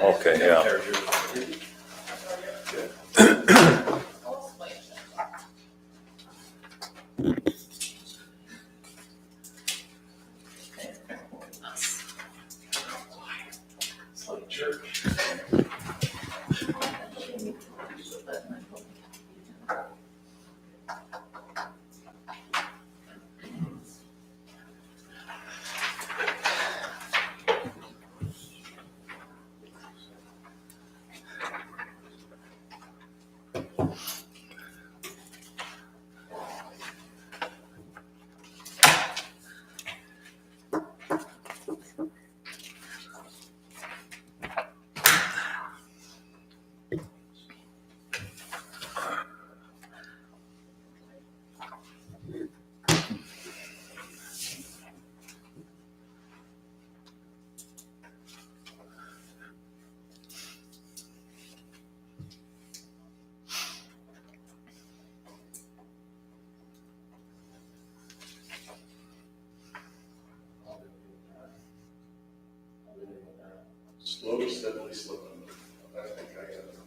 Okay, yeah. Slowly, steadily slipping. I think I got it.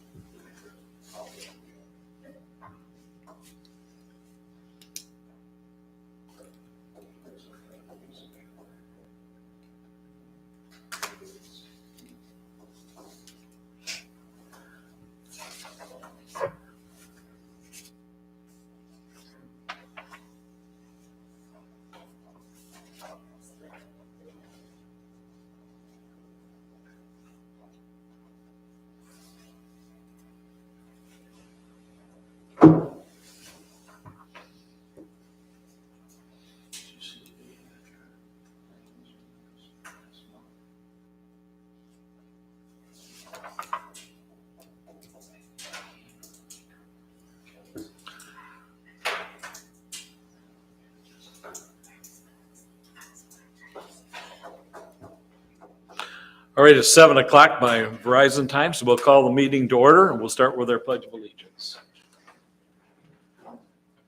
All right, it's 7 o'clock by Verizon time, so we'll call the meeting to order, and we'll start with our Pledge of Allegiance.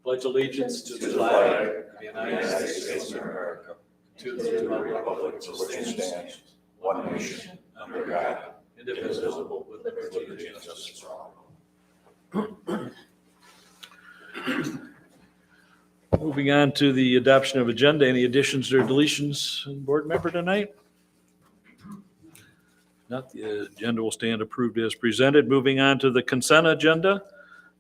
Pledge allegiance to the flag of the United States of America, to the republic for which it stands, one nation, under God, indivisible, with liberty and justice for all. Moving on to the adoption of agenda, any additions or deletions, board member tonight? Not, the agenda will stand approved as presented. Moving on to the consent agenda.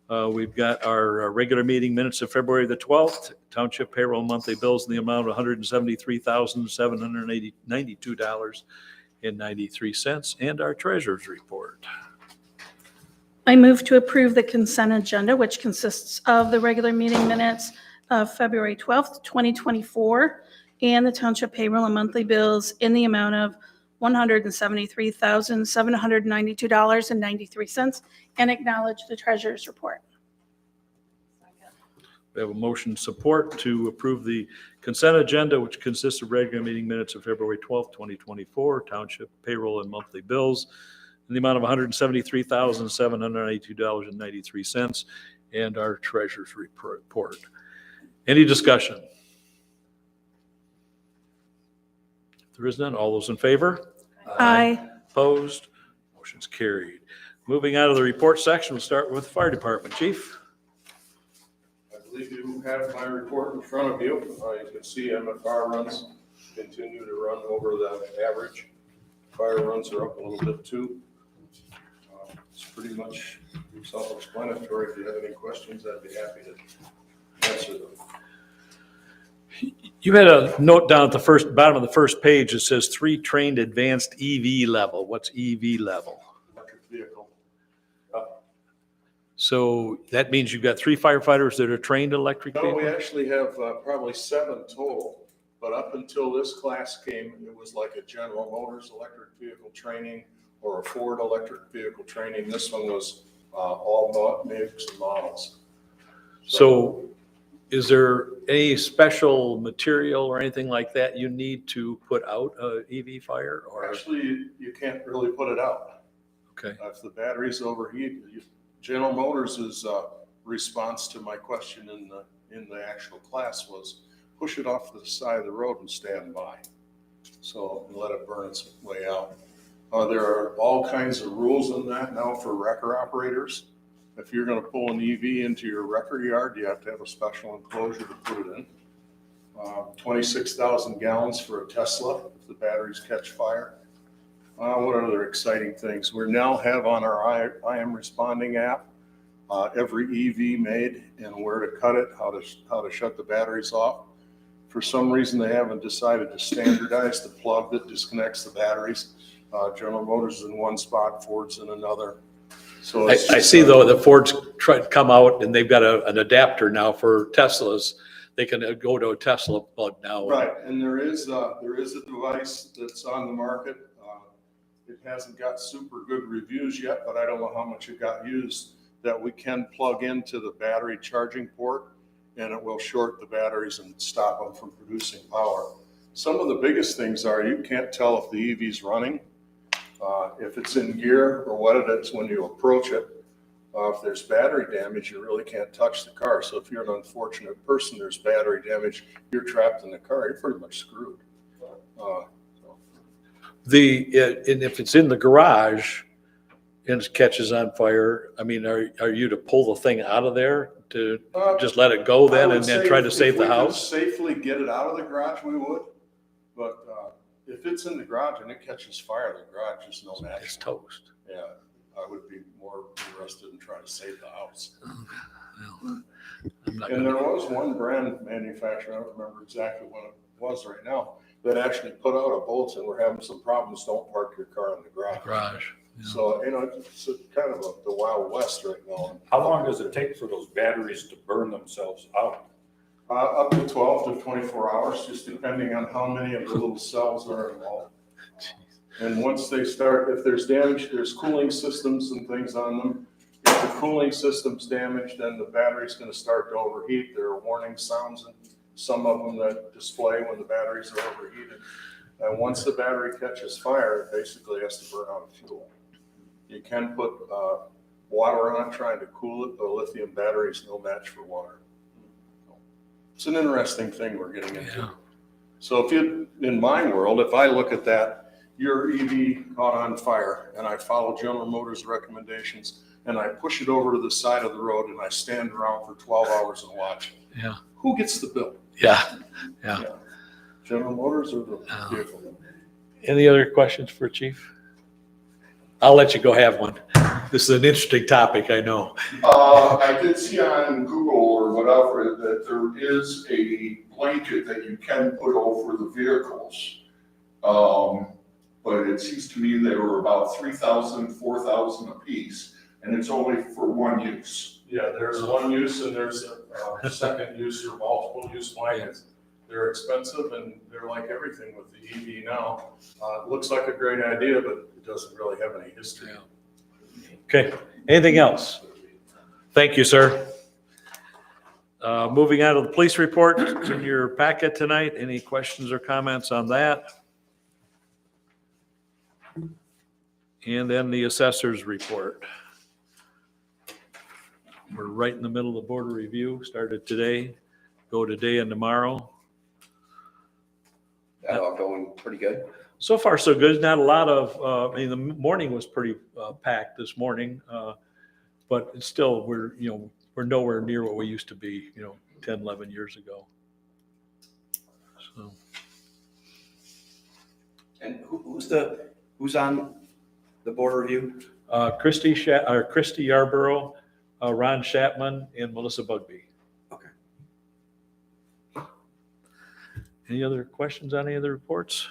We've got our regular meeting minutes of February the 12th, Township payroll monthly bills in the amount of $173,792.93, and our treasurer's report. I move to approve the consent agenda, which consists of the regular meeting minutes of February 12th, 2024, and the township payroll and monthly bills in the amount of $173,792.93, and acknowledge the treasurer's report. We have a motion support to approve the consent agenda, which consists of regular meeting minutes of February 12th, 2024, township payroll and monthly bills in the amount of $173,792.93, and our treasurer's report. Any discussion? If there is none, all those in favor? Aye. Opposed? Motion's carried. Moving on to the report section, we'll start with the fire department. Chief? I believe you have my report in front of you. You can see MFR runs continue to run over the average. Fire runs are up a little bit too. It's pretty much self-explanatory. If you have any questions, I'd be happy to answer them. You had a note down at the bottom of the first page that says 3 trained advanced EV level. What's EV level? Electric vehicle. So that means you've got 3 firefighters that are trained in electric No, we vehicles? actually have probably 7 total, but up until this class came, it was like a General Motors electric vehicle training or a Ford electric vehicle training. This one was all makes and models. So is there any special material or anything like that you need to put out a EV fire? Or Actually, you can't really put it out. okay, If the batteries overheat, General Motors' response to my question in the actual class was push it off to the side of the road and stand by. So and let it burn its way out. There are all kinds of rules in that now for wrecker operators. If you're gonna pull an EV into your wrecker yard, you have to have a special enclosure to put it in. 26,000 gallons for a Tesla if the batteries catch fire. What other exciting things? We now have on our I Am Responding app every EV made and where to cut it, how to shut the batteries off. For some reason, they haven't decided to standardize the plug that disconnects the batteries. General Motors is in one spot, Ford's in another. So I see though that Ford's tried to come out and they've got an adapter now for Teslas. They can go to a Tesla plug now. Right, and there is a device that's on the market. It hasn't got super good reviews yet, but I don't know how much it got used, that we can plug into the battery charging port and it will short the batteries and stop them from producing power. Some of the biggest things are you can't tell if the EV's running, if it's in gear or what it is when you approach it. If there's battery damage, you really can't touch the car. So if you're an unfortunate person, there's battery damage, you're trapped in the car, you're pretty much screwed. And if it's in the garage and it catches on fire, I mean, are you to pull the thing out of there to just let it go then and then try to save the house? If we could safely get it out of the garage, we would. But if it's in the garage and it catches fire, the garage is no match. It's toast. Yeah, I would be more interested in trying to save the house. Well, I'm not And gonna- there was one brand manufacturer, I don't remember exactly what it was right now, that actually put out a bulletin, we're having some problems, don't park your car in the garage. Yeah. So, it's kind of the Wild West right now. How long does it take for those batteries to burn themselves out? Up to 12 to 24 hours, just depending on how many of the little cells are involved. And once they start, if there's damage, there's cooling systems and things on them. If the cooling system's damaged, then the battery's gonna start to overheat. There are warning sounds in some of them that display when the batteries are overheated. And once the battery catches fire, it basically has to burn out fuel. You can put water on it trying to cool it, but a lithium battery is no match for water. It's an interesting thing we're getting into. Yeah. So in my world, if I look at that, your EV caught on fire and I follow General Motors recommendations and I push it over to the side of the road and I stand around for 12 hours and watch it. Yeah. Who gets the bill? Yeah. General Motors or the vehicle? Any other questions for Chief? I'll let you go have one. This is an interesting topic, I know. I did see on Google or whatever that there is a blanket that you can put over the vehicles. But it seems to me they were about 3,000, 4,000 a piece, and it's only for one use. Yeah, there's one use and there's a second use or multiple use blankets. They're expensive and they're like everything with the EV now. It looks like a great idea, but it doesn't really have any history. Okay, anything else? Thank you, sir. Moving on to the police report, it's in your packet tonight. Any questions or comments on that? And then the assessor's report. We're right in the middle of the border review, started today, go today and tomorrow. That all going pretty good. So far, so good. Not a lot of, the morning was pretty packed this morning, but it's still, we're nowhere near what we used to be, 10, 11 years ago. So, And who's on the board review? Christy Yarborough, Ron Chapman, and Melissa Bugby. Okay. Any other questions on any of the reports?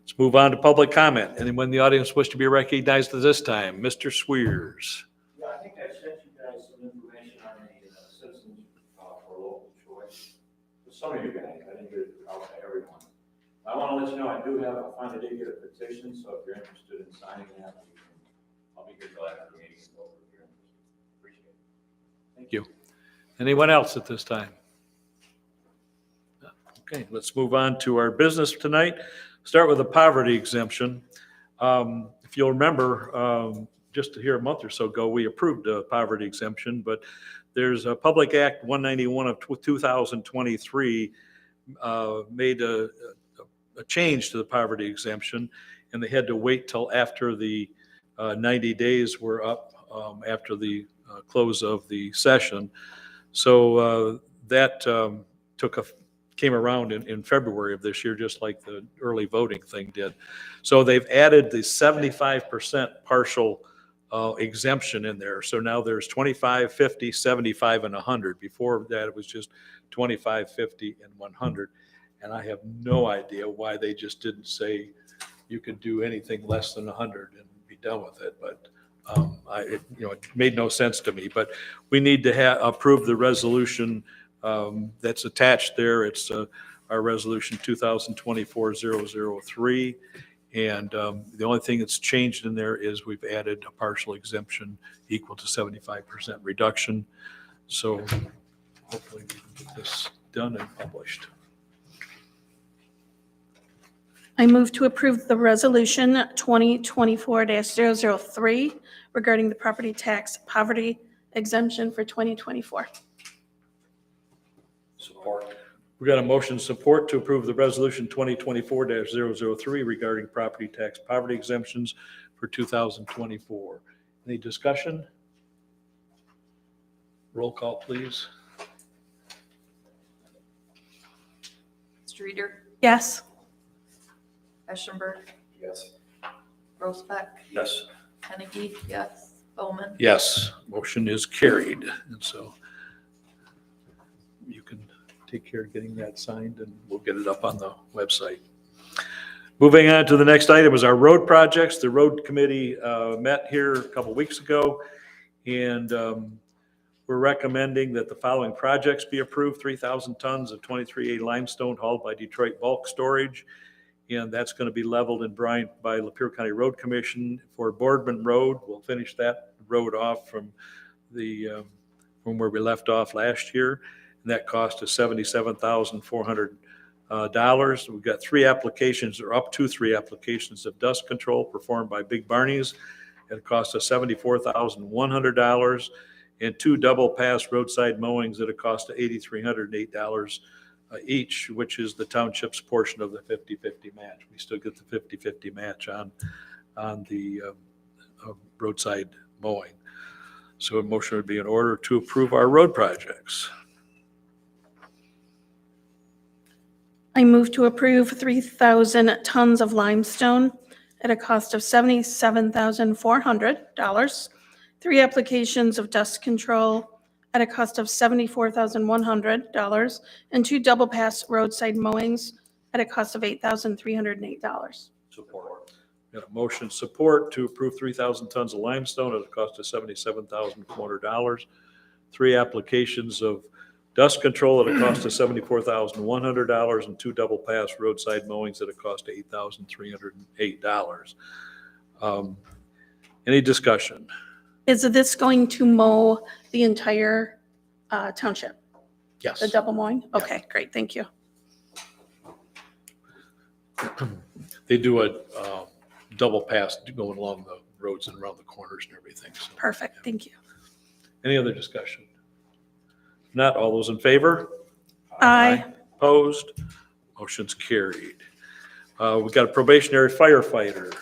Let's move on to public comment. Anyone in the audience wish to be recognized at this time? Mr. Swears. Yeah, I think I sent you guys some information on a citizens for local choice. For some of you guys, I didn't get it out to everyone. I want to let you know I finally did get a petition, so if you're interested in signing that, I'll be here till after the meeting is over if you're interested. Appreciate it. Thank you. Anyone else at this time? Okay, let's move on to our business tonight. Start with the poverty exemption. If you'll remember, just here a month or so ago, we approved a poverty exemption, but there's a Public Act 191 of 2023 made a change to the poverty exemption, and they had to wait till after the 90 days were up after the close of the session. So that came around in February of this year, just like the early voting thing did. So they've added the 75% partial exemption in there. So now there's 25, 50, 75, and 100. Before that, it was just 25, 50, and 100. And I have no idea why they just didn't say you could do anything less than 100 and be done with it. But it made no sense to me. But we need to approve the resolution that's attached there. It's our resolution 2024-003. And the only thing that's changed in there is we've added a partial exemption equal to 75% reduction. So hopefully we can get this done and published. I move to approve the resolution 2024-003 regarding the property tax poverty exemption for 2024. Support. We got a motion support to approve the resolution 2024-003 regarding property tax poverty exemptions for 2024. Any discussion? Roll call, please. Streeter, Yes. Eschenberg, Yes. Rosebeck, Yes. Kennedy, yes, Bowman. Yes, motion is carried. And so you can take care of getting that signed and we'll get it up on the website. Moving on to the next item is our road projects. The road committee met here a couple weeks ago, and we're recommending that the following projects be approved: 3,000 tons of 23A limestone hauled by Detroit Bulk Storage, and that's going to be leveled and brined by Lapeer County Road Commission for Boardman Road. We'll finish that road off from where we left off last year, and that cost us $77,400. We've got 3 applications, or up to 3 applications of dust control performed by Big Barney's. It cost us $74,100, and 2 double pass roadside mowings at a cost of $8,308 each, which is the township's portion of the 50-50 match. We still get the 50-50 match on the roadside mowing. So a motion would be in order to approve our road projects. I move to approve 3,000 tons of limestone at a cost of $77,400, 3 applications of dust control at a cost of $74,100, and 2 double pass roadside mowings at a cost of $8,308. Support. Got a motion support to approve 3,000 tons of limestone at a cost of $77,400, 3 applications of dust control at a cost of $74,100, and 2 double pass roadside mowings at a cost of $8,308. Any discussion? Is this going to mow the entire township, Yes. the double mowing? Okay, great, thank you. They do a double pass going along the roads and around the corners and everything. So. Perfect, thank you. Any other discussion? Not all those in favor? Aye. Opposed? Motion's carried. We've got a probationary firefighter.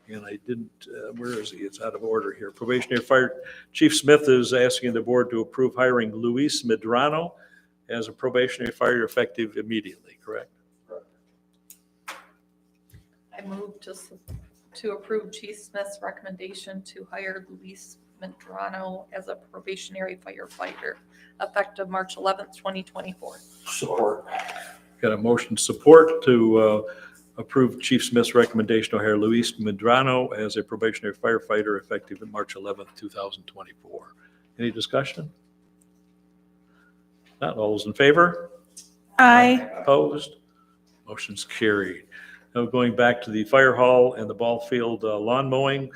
And I didn't, where is he? It's out of order here. Probationary Fire Chief Smith is asking the board to approve hiring Luis Medrano as a probationary fire effective immediately, correct? I move to approve Chief Smith's recommendation to hire Luis Medrano as a probationary firefighter effective March 11th, 2024. Support. Got a motion support to approve Chief Smith's recommendation to hire Luis Medrano as a probationary firefighter effective on March 11th, 2024. Any discussion? Not all those in favor? Aye. Opposed? Motion's carried. Now going back to the fire hall and the ball field lawn mowing,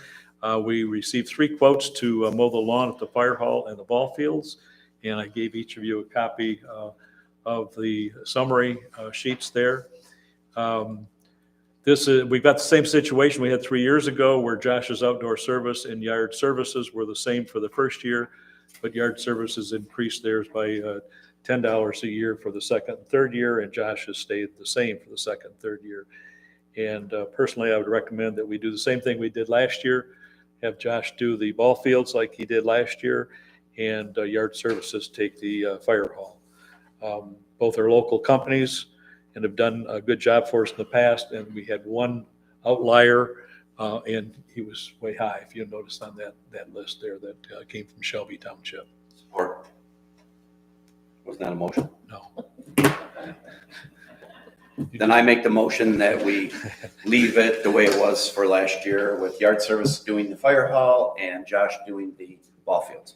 we received 3 quotes to mow the lawn at the fire hall and the ball fields, and I gave each of you a copy of the summary sheets there. We've got the same situation we had 3 years ago where Josh's outdoor service and yard services were the same for the first year, but yard services increased theirs by $10 a year for the second and third year, and Josh has stayed the same for the second and third year. And personally, I would recommend that we do the same thing we did last year, have Josh do the ball fields like he did last year, and Yard Services take the fire hall. Both are local companies and have done a good job for us in the past, and we had one outlier, and he was way high, if you noticed on that list there, that came from Shelby Township. Support. Was that a motion? No. Then I make the motion that we leave it the way it was for last year, with Yard Service doing the fire hall and Josh doing the ball fields.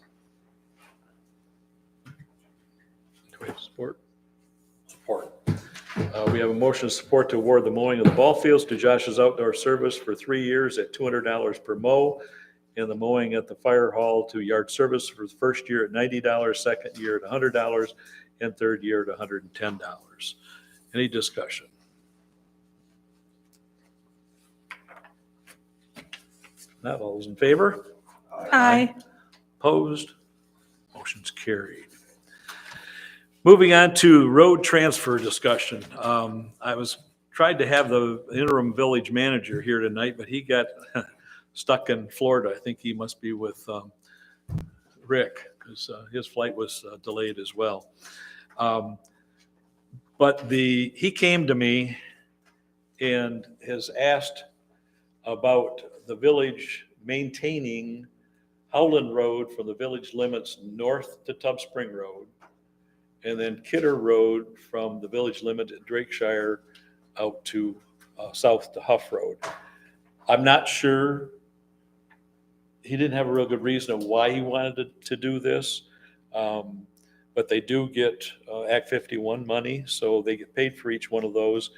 Do we have support? Support. We have a motion of support to award the mowing of the ball fields to Josh's Outdoor Service for 3 years at $200 per mow, and the mowing at the fire hall to Yard Service for the first year at $90, second year at $100, and third year at $110. Any discussion? Not all those in favor? Aye. Opposed? Motion's carried. Moving on to road transfer discussion. I tried to have the interim village manager here tonight, but he got stuck in Florida. I think he must be with Rick, because his flight was delayed as well. But he came to me and has asked about the village maintaining Howland Road from the village limits north to Tub Spring Road, and then Kidder Road from the village limit at Drakeshire out to south to Huff Road. I'm not sure. He didn't have a real good reason of why he wanted to do this. But they do get Act 51 money, so they get paid for each one of those.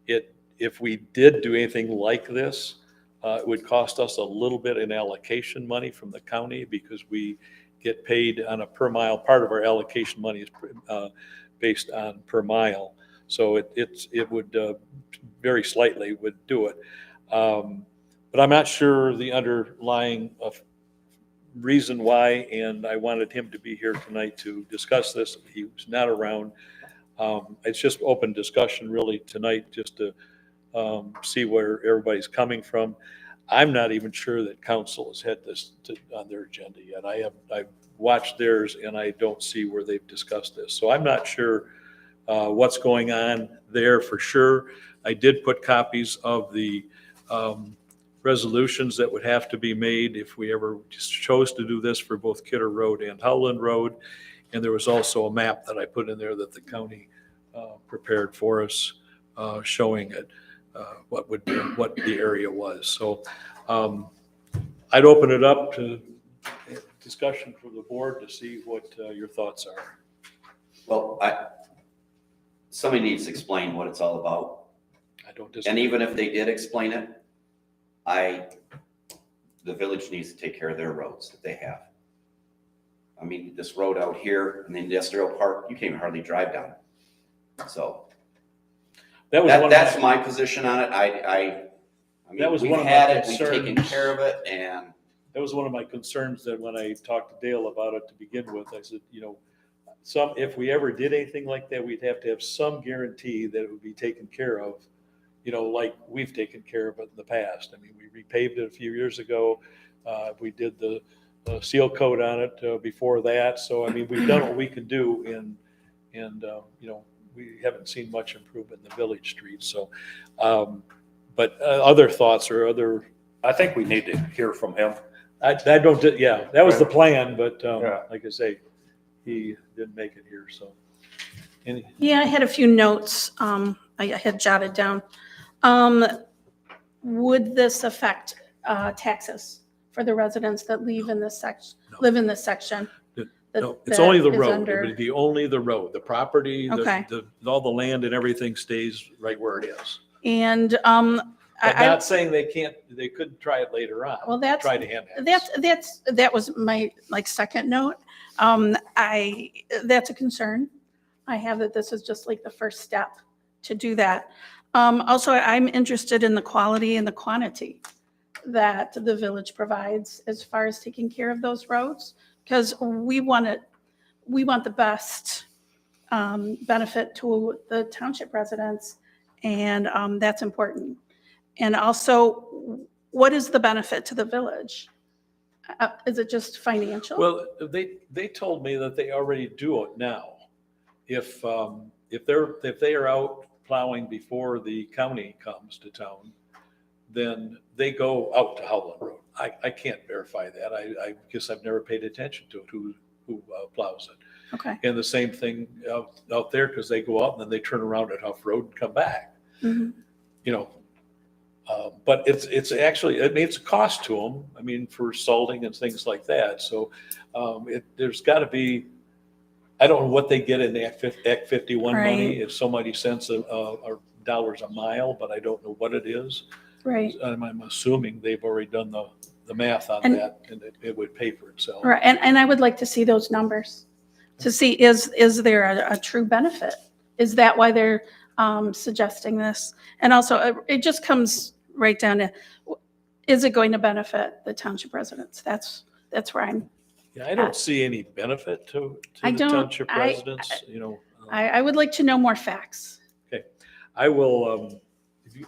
If we did do anything like this, it would cost us a little bit in allocation money from the county, because we get paid on a per mile. Part of our allocation money is based on per mile, so it would very slightly would do it. But I'm not sure the underlying reason why, and I wanted him to be here tonight to discuss this. He was not around. It's just open discussion really tonight, just to see where everybody's coming from. I'm not even sure that council has had this on their agenda yet. I've watched theirs, and I don't see where they've discussed this. So I'm not sure what's going on there for sure. I did put copies of the resolutions that would have to be made if we ever just chose to do this for both Kidder Road and Howland Road. And there was also a map that I put in there that the county prepared for us, showing it, what the area was. So I'd open it up to discussion for the board to see what your thoughts are. Well, somebody needs to explain what it's all about. I don't disagree. And even if they did explain it, the village needs to take care of their roads that they have. I mean, this road out here in the industrial park, you can't even hardly drive down it. So that's my position on it. I mean, that was we've one of my had it, we've concerns. taken care of it, and That was one of my concerns, that when I talked to Dale about it to begin with, I said, if we ever did anything like that, we'd have to have some guarantee that it would be taken care of, like we've taken care of it in the past. I mean, we repaved it a few years ago. We did the seal coat on it before that. So, I mean, we've done what we can do, and we haven't seen much improvement in the village streets. So, but other thoughts or other, I think we need to hear from him. I don't, that was the plan, but Yeah. like I say, he didn't make it here, so. Yeah, I had a few notes I had jotted down. Would this affect taxes for the residents that live in this section? No. Live in this section? No, it's only the is road. It under- would be only the road. The property, Okay. all the land and everything stays right where it is. And I'm not saying they couldn't try it later on. Well, that's- Try to hand it. that was my second note. That's a concern I have, that this is just like the first step to do that. Also, I'm interested in the quality and the quantity that the village provides as far as taking care of those roads, because we want the best benefit to the township residents, and that's important. And also, what is the benefit to the village? Is it just financial? Well, they told me that they already do it now. If they are out plowing before the county comes to town, then they go out to Howland Road. I can't verify that. I guess I've never paid attention to it, who plows it. Okay. And the same thing out there, because they go out and then they turn around at Huff Road and come back. Mhm. You know, but it's actually, I mean, it's a cost to them. I mean, for salting and things like that. So there's got to be, I don't know what they get in the Act 51 money. Right. It's so many cents or dollars a mile, but I don't know what it is. Right. I'm assuming they've already done the math on And- that, and it would pay for itself. Right, and I would like to see those numbers, to see is there a true benefit? Is that why they're suggesting this? And also, it just comes right down to, is it going to benefit the township residents? That's where I'm, Yeah, I don't see any benefit to I the don't- township I- residents, you know. I would like to know more facts. I will,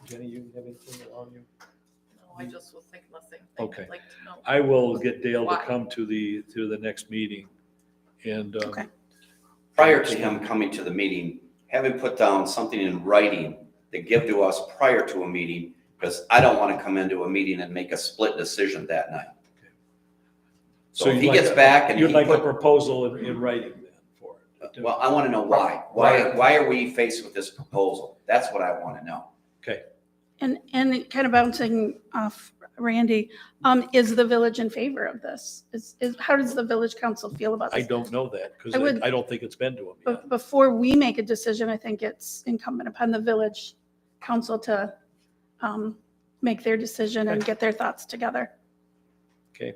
Jenny, you have anything on you? No, I just was thinking the same thing. Okay. I'd like to know. I will get Dale to Why? come to the next meeting and. Okay. Prior to him coming to the meeting, have him put down something in writing to give to us prior to a meeting, because I don't want to come into a meeting and make a split decision that night. So if you'd he like gets a- back and You'd he like a put, proposal in writing then for it? well, I want to know why. Why are we faced with this proposal? That's what I want to know. Okay, And kind of bouncing off Randy, is the village in favor of this? How does the village council feel about I this? don't know that, because I would- I don't think it's been to him yet. But before we make a decision, I think it's incumbent upon the village council to make their decision and get their thoughts together. Okay,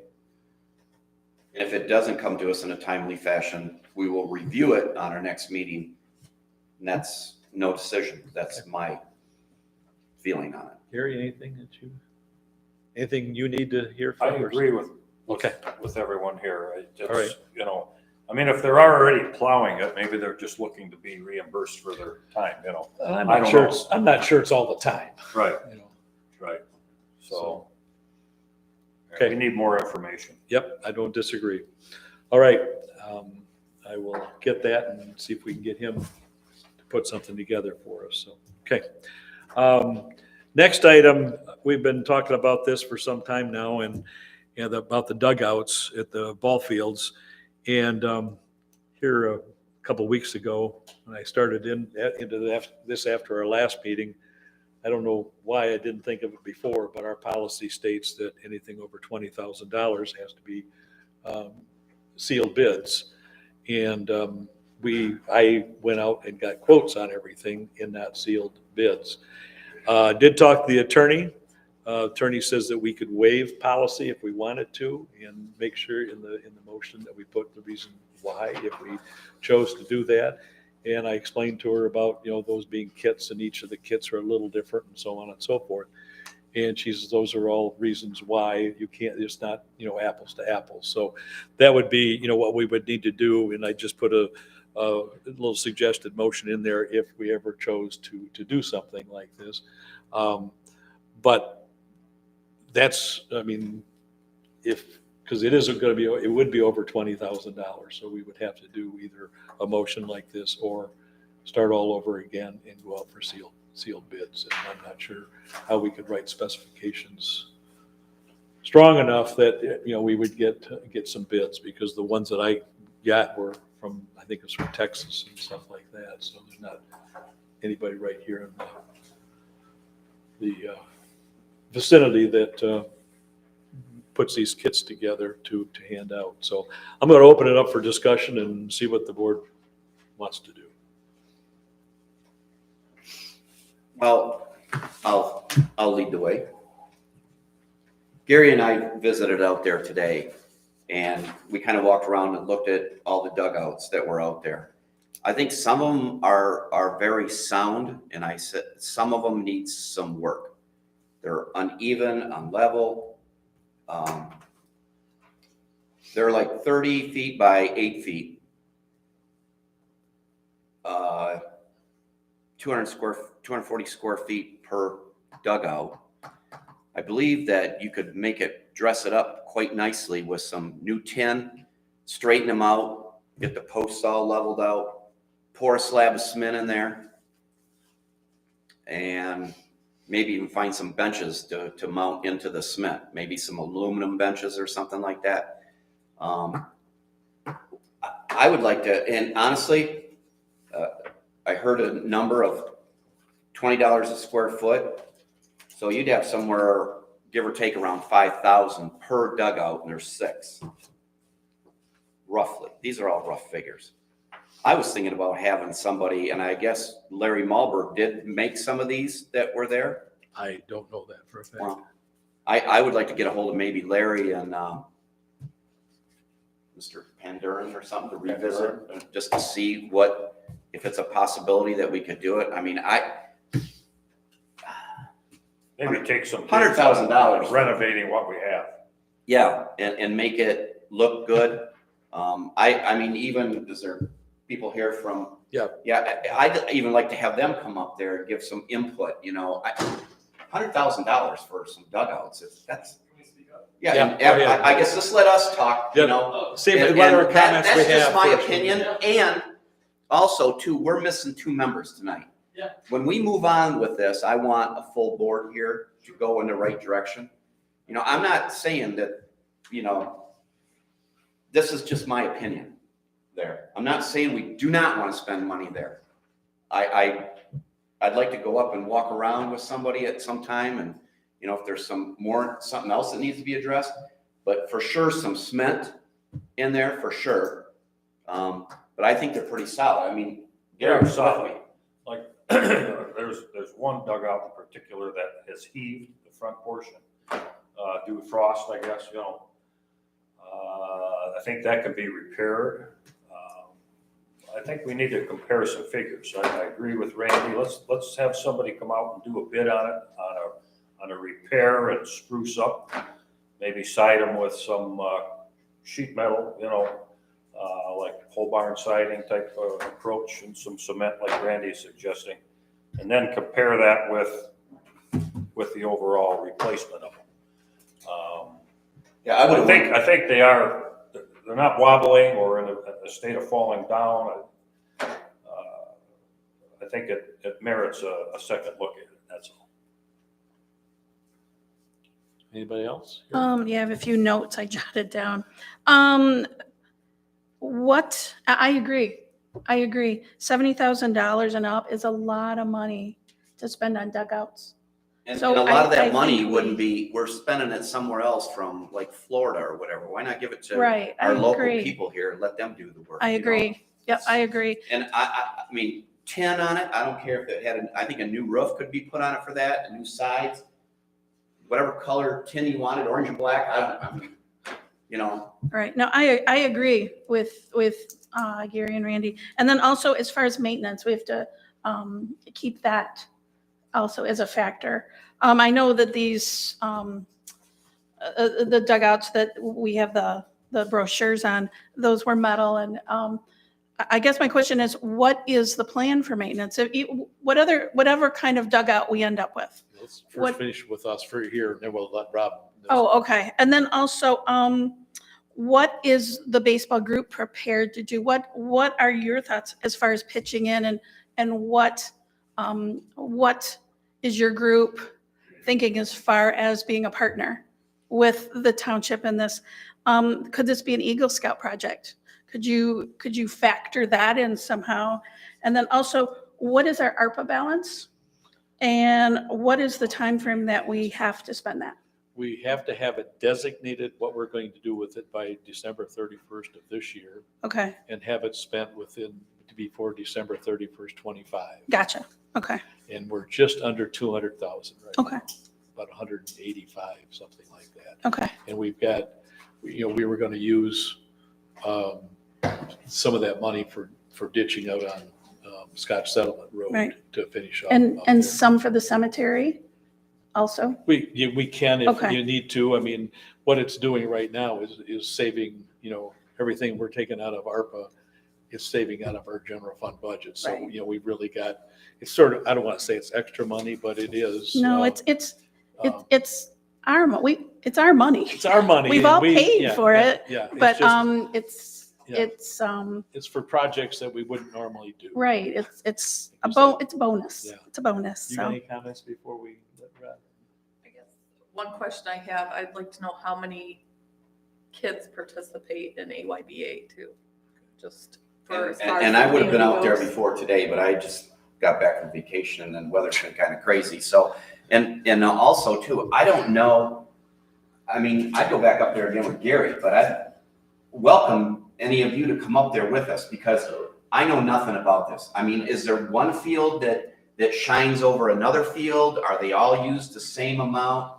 If it doesn't come to us in a timely fashion, we will review it on our next meeting. And that's no decision. That's my feeling on it. Gary, anything you need to hear I from us? agree with Okay. with everyone here. All right. You know, I mean, if they're already plowing it, maybe they're just looking to be reimbursed for their time, you know. I'm I not don't sure. know. I'm not sure it's all the time. Right, You know. right. So Okay. we need more information. Yep, I don't disagree. All right, I will get that and see if we can get him to put something together for us. So, okay. Next item, we've been talking about this for some time now, and about the dugouts at the ball fields. And here a couple weeks ago, when I started into this after our last meeting, I don't know why I didn't think of it before, but our policy states that anything over $20,000 has to be sealed bids. And I went out and got quotes on everything in that sealed bids. Did talk to the attorney. Attorney says that we could waive policy if we wanted to, and make sure in the motion that we put the reason why if we chose to do that. And I explained to her about, those being kits, and each of the kits are a little different and so on and so forth. And she says, those are all reasons why you can't, it's not, apples to apples. So that would be, what we would need to do. And I just put a little suggested motion in there if we ever chose to do something like this. But that's, because it isn't going to be, it would be over $20,000. So we would have to do either a motion like this or start all over again and go out for sealed bids. And I'm not sure how we could write specifications strong enough that, we would get some bids, because the ones that I got were from, I think it's from Texas and stuff like that. So there's not anybody right here in the vicinity that puts these kits together to hand out. So I'm going to open it up for discussion and see what the board wants to do. Well, I'll lead the way. Gary and I visited out there today, and we kind of walked around and looked at all the dugouts that were out there. I think some of them are very sound, and I said some of them need some work. They're uneven, unlevel. They're like 30 feet by 8 feet. 240 square feet per dugout. I believe that you could dress it up quite nicely with some new tin, straighten them out, get the posts all leveled out, pour a slab of cement in there, and maybe even find some benches to mount into the cement, maybe some aluminum benches or something like that. I would like to, and honestly, I heard a number of $20 a square foot. So you'd have somewhere, give or take, around 5,000 per dugout, and there's 6. Roughly. These are all rough figures. I was thinking about having somebody, and I guess Larry Malberg did make some of these that were there. I don't know that for a fact. Well, I would like to get a hold of maybe Larry and Mr. Pandurin or something to revisit, just to see if it's a possibility that we could do it. I mean, Maybe take some. $100,000. Renovating what we have. yeah, and make it look good. I mean, even, is there people here from? Yeah. Yeah, I'd even like to have them come up there and give some input, $100,000 for some dugouts, that's. Yeah, Yeah. and Oh, yeah. I guess just let us talk, Yeah. Save and- whatever and comments we that's have. just my first. opinion, and also too, we're missing 2 members tonight. Yeah. When we move on with this, I want a full board here to go in the right direction. I'm not saying that, this is just my opinion there. I'm not saying we do not want to spend money there. I'd like to go up and walk around with somebody at some time, and, if there's something else that needs to be addressed, but for sure some cement in there for sure. But I think they're pretty solid. I mean, Yeah, solid. Like, there's one dugout in particular that has heaved the front portion, due to frost, I guess, I think that can be repaired. I think we need to compare some figures. I agree with Randy. Let's have somebody come out and do a bid on it, on a repair and spruce up. Maybe side them with some sheet metal, like pole barn siding type of approach, and some cement like Randy's suggesting. And then compare that with the overall replacement of them. yeah, I would I think they're not wobbling or in a state of falling down. I think it merits a second look at it, that's all. Anybody else? Yeah, I have a few notes I jotted down. I agree. $70,000 and up is a lot of money to spend on dugouts. And So a lot of I that money think wouldn't be, we're spending it somewhere else from like Florida or whatever. Why not give it to Right, I our local agree. people here and let them do the work? I agree. Yep, I agree. And I mean, tin on it, I don't care if it had, I think a new roof could be put on it for that, new sides, whatever color tin you wanted, orange and black, I mean, Right. No, I agree with Gary and Randy. And then also as far as maintenance, we have to keep that also as a factor. I know that these the dugouts that we have the brochures on, those were metal, and I guess my question is, what is the plan for maintenance? Whatever kind of dugout we end up with. Let's What- first finish with us for here, and then we'll let Rob. Oh, okay. And then also, what is the baseball group prepared to do? What are your thoughts as far as pitching in, and what is your group thinking as far as being a partner with the township in this? Could this be an Eagle Scout project? Could you factor that in somehow? And then also, what is our ARPA balance? And what is the time frame that we have to spend that? We have to have it designated what we're going to do with it by December 31st of this year, Okay, and have it spent before December 31st, 25. gotcha. Okay, And we're just under 200,000 right okay, now, about 185, something like that. okay, And we've got, we were going to use some of that money for ditching out on Scotch Settlement Road Right. to finish up. and out there. some for the cemetery also? We can if Okay. you need to. I mean, what it's doing right now is saving, everything we're taking out of ARPA is saving out of our general fund budget. So, Right. we've really got, it's sort of, I don't want to say it's extra money, but it is. No, it's it's our money, It's our money. We've and all we- paid yeah, for yeah, it, Yeah. It's but, just- yeah. it's It's for projects that we wouldn't normally do. right, it's Like you it's a bonus. Yeah. It's a bonus, You got so. any comments before we let Rob? I guess one question I have, I'd like to know how many kids participate in AYBA too, just for. as far as And I the would have been out there community goes. before today, but I just got back from vacation and then weather's been kind of crazy. So, and also too, I don't know. I mean, I'd go back up there again with Gary, but I'd welcome any of you to come up there with us because I know nothing about this. I mean, is there one field that shines over another field? Are they all used the same amount?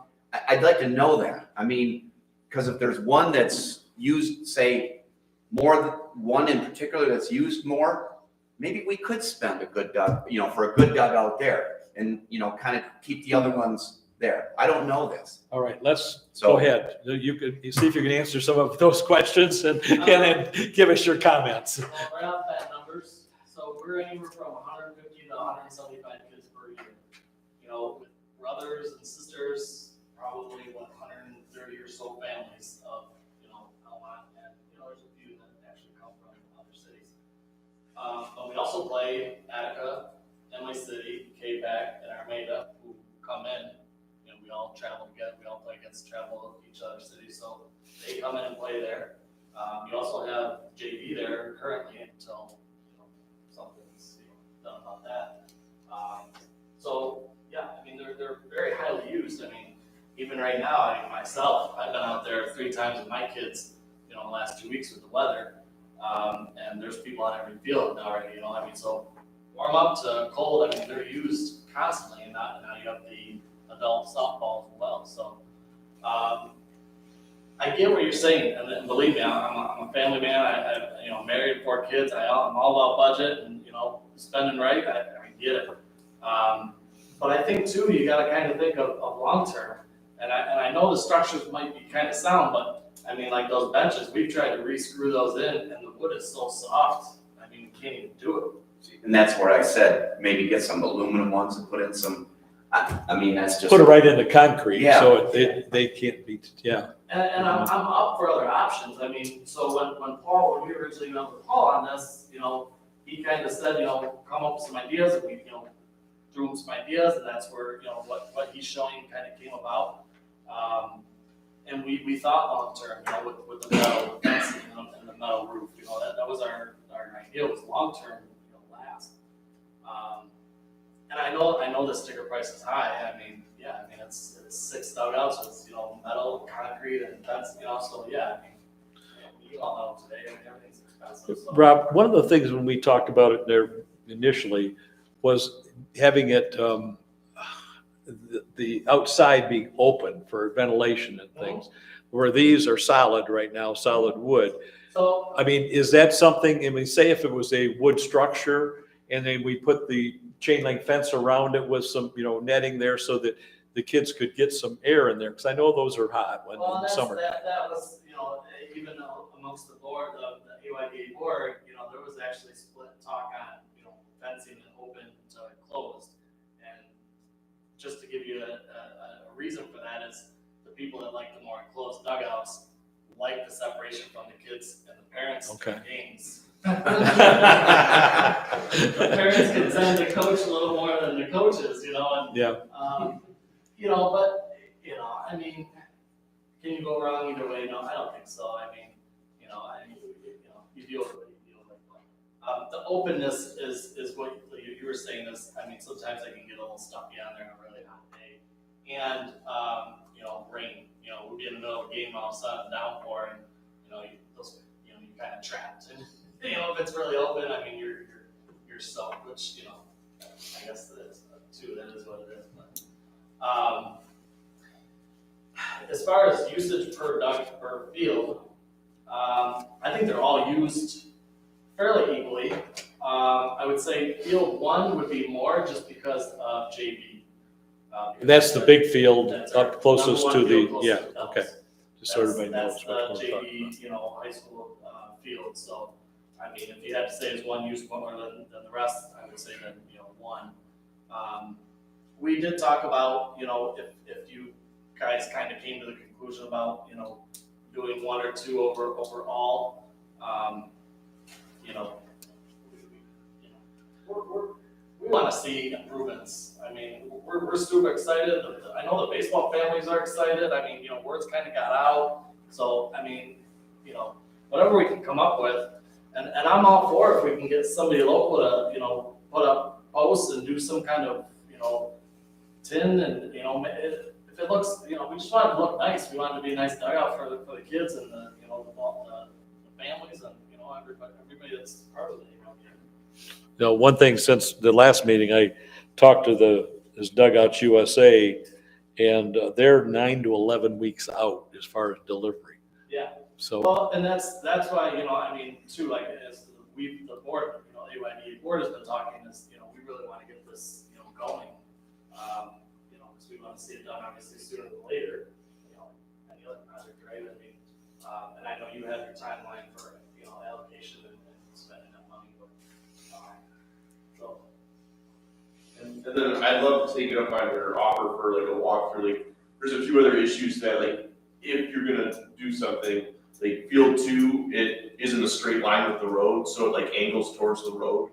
I'd like to know that. I mean, because if there's one that's used, say, one in particular that's used more, maybe we could spend a good for a good dugout there and, kind of keep the other ones there. I don't know this. All right, let's So- go ahead. You see if you can answer some of those questions and then give us your comments. Well, right off bat numbers, so we're anywhere from 150 to 175 kids per year. With brothers and sisters, probably 130 or so families of, Belmont, and, there's a few that actually come from other cities. But we also play Attica, Emily City, K-Pac, and Armada, who come in. We all travel together, we all play against each other's cities, so they come in and play there. You also have JV there currently until, something's, done about that. So, yeah, they're very highly used. Even right now, myself, I've been out there 3 times with my kids, in the last 2 weeks with the weather. And there's people on every field already, so warm up to cold, they're used constantly, and now you have the adult softball as well. So, I get what you're saying, and believe me, I'm a family man. I'm married, 4 kids. I'm all about budget and spending right. I get it, but I think too you got to kind of think of long term. And I know the structures might be kind of sound, but like those benches, we've tried to re-screw those in, and the wood is so soft. You can't even do it. And that's where I said, maybe get some aluminum ones and put in some, that's just. Put it right into concrete, Yeah. so they can't be, yeah. And I'm up for other options. So when we originally met with Paul on this, he kind of said, come up with some ideas, and we, threw him some ideas, and that's where, what he's showing kind of came about. And we thought long term, with the metal fencing and the metal roof, that was our idea was long term, last. And I know the sticker price is high. It's 6 dugouts, it's, metal, concrete, and fence, so yeah, you all know today, everything's expensive. So. Rob, one of the things when we talked about it there initially was having it, the outside being open for ventilation and things, where these are solid right now, solid wood. So, Is that something, say if it was a wood structure and then we put the chain link fence around it with some, netting there so that the kids could get some air in there, because I know those are hot in the summer. that was, even amongst the board, the AYDA board, there was actually split talk on, fencing and open to closed. And just to give you a reason for that is the people that like the more enclosed dugouts like the separation from the kids and the parents Okay. in games. The parents can tend to coach a little more than the coaches, and Yeah. but can you go wrong either way? No, I don't think so. You deal with what you deal with. The openness is what you were saying is, sometimes I can get a little stuffy on there on a really hot day. And, rain, we'll be in the middle of a game all of a sudden downpour, and, you're kind of trapped. And, if it's really open, you're soaked, which, I guess that is, too, that is what it is. But, as far as usage per field, I think they're all used fairly equally. I would say field 1 would be more just because of JV. That's the big field That's our up closest number to one the, field closest to okay. us. Just so everybody That's knows what we're the talking JV, high school field. So, if you had to say is one used more than the rest, I would say that 1. We did talk about, if you guys kind of came to the conclusion about, doing one or two overall. We want to see improvements. I mean, we're super excited. I know the baseball families are excited. I mean, words kind of got out. So, I mean, whatever we can come up with. And I'm all for it if we can get somebody local to, put up posts and do some kind of, tin and, if it looks, we just want it to look nice. We want it to be a nice dugout for the kids and the families and, everybody that's part of it. One thing since the last meeting, I talked to this Dugouts USA, and they're 9 to 11 weeks out as far as delivery. Yeah. So, Well, and that's why, too, like, as the board, AYD board has been talking is, we really want to get this, going. Because we want to see it done obviously sooner than later, any other project, right? I mean, and I know you have your timeline for, allocation and spending that money, but, so. And then I'd love to take it up on your offer for like a walkthrough. Like, there's a few other issues that, like, if you're gonna do something, like field 2, it isn't a straight line with the road, so it like angles towards the road,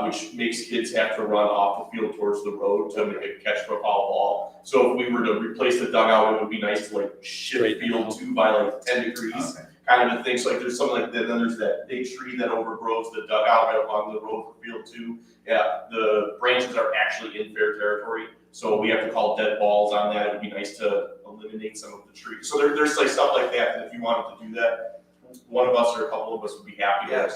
which makes kids have to run off the field towards the road to make a catch for a foul ball. So if we were to replace the dugout, it would be nice to like shift field 2 by like 10 degrees. Okay. Kind of a thing. So like there's something like that. Then there's that big tree that overgrows the dugout right along the road for field 2. Yeah, the branches are actually in fair territory, so we have to call dead balls on that. It would be nice to eliminate some of the trees. So there's like stuff like that, that if you wanted to do that, one of us or a couple of us would be happy to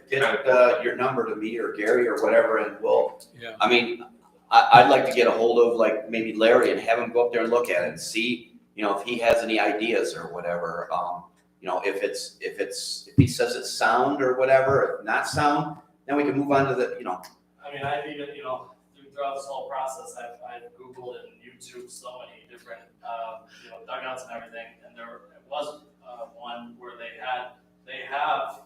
Get your number to me or Gary or whatever, and we'll, yeah. I mean, I'd like to get a hold of like maybe Larry and have him go up there and look at it and see, if he has any ideas or whatever. If he says it's sound or whatever, if not sound, then we can move on to the, I mean, I've even, throughout this whole process, I've Googled and YouTubed so many different, dugouts and everything, and there was one where they have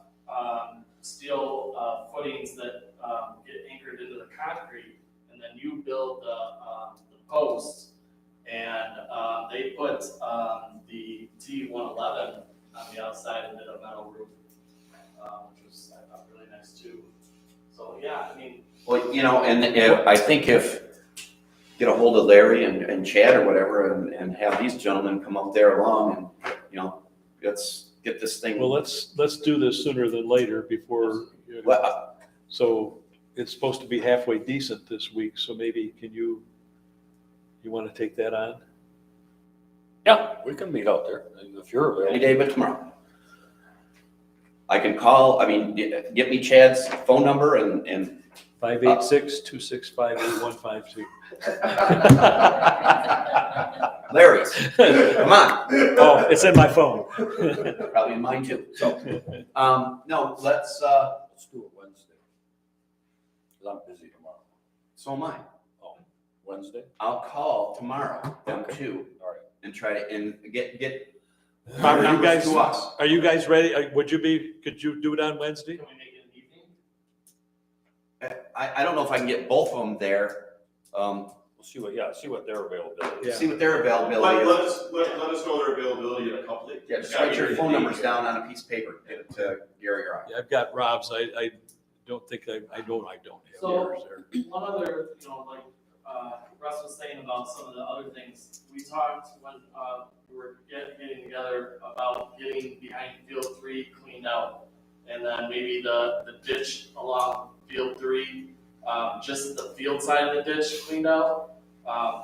steel footings that get anchored into the concrete, and then you build the post, and they put the T111 on the outside and did a metal roof, which was, I thought, really nice too. So, yeah, I mean. well, I think if, get a hold of Larry and Chad or whatever, and have these gentlemen come up there along and, let's get this thing. Well, let's do this sooner than later before, Well, so it's supposed to be halfway decent this week, so maybe you want to take that on? Yeah, we can meet out there if you're available. any day but tomorrow. I can call, get me Chad's phone number and 586-265-8152. Larry's. Come on. Oh, it's in my phone. Probably mine too. So, no, let's do it Wednesday. Because I'm busy tomorrow. so am I. Oh, Wednesday? I'll call tomorrow, them two, All right. and try to, and get Are you numbers guys, to us. are you guys ready? Could you do it on Wednesday? Can we make it an evening? I don't know if I can get both of them there. We'll see what their availability is. Yeah. See what their Let availability is. us know their availability in a couple of. Yeah, just write your phone numbers down on a piece of paper, get it to Gary or I. Yeah, I've got Rob's. I don't think I don't have So- yours there. One other, like, Russ was saying about some of the other things, we talked when, we were getting together about getting behind field 3 cleaned out. And then maybe the ditch along field 3, just the field side of the ditch cleaned out.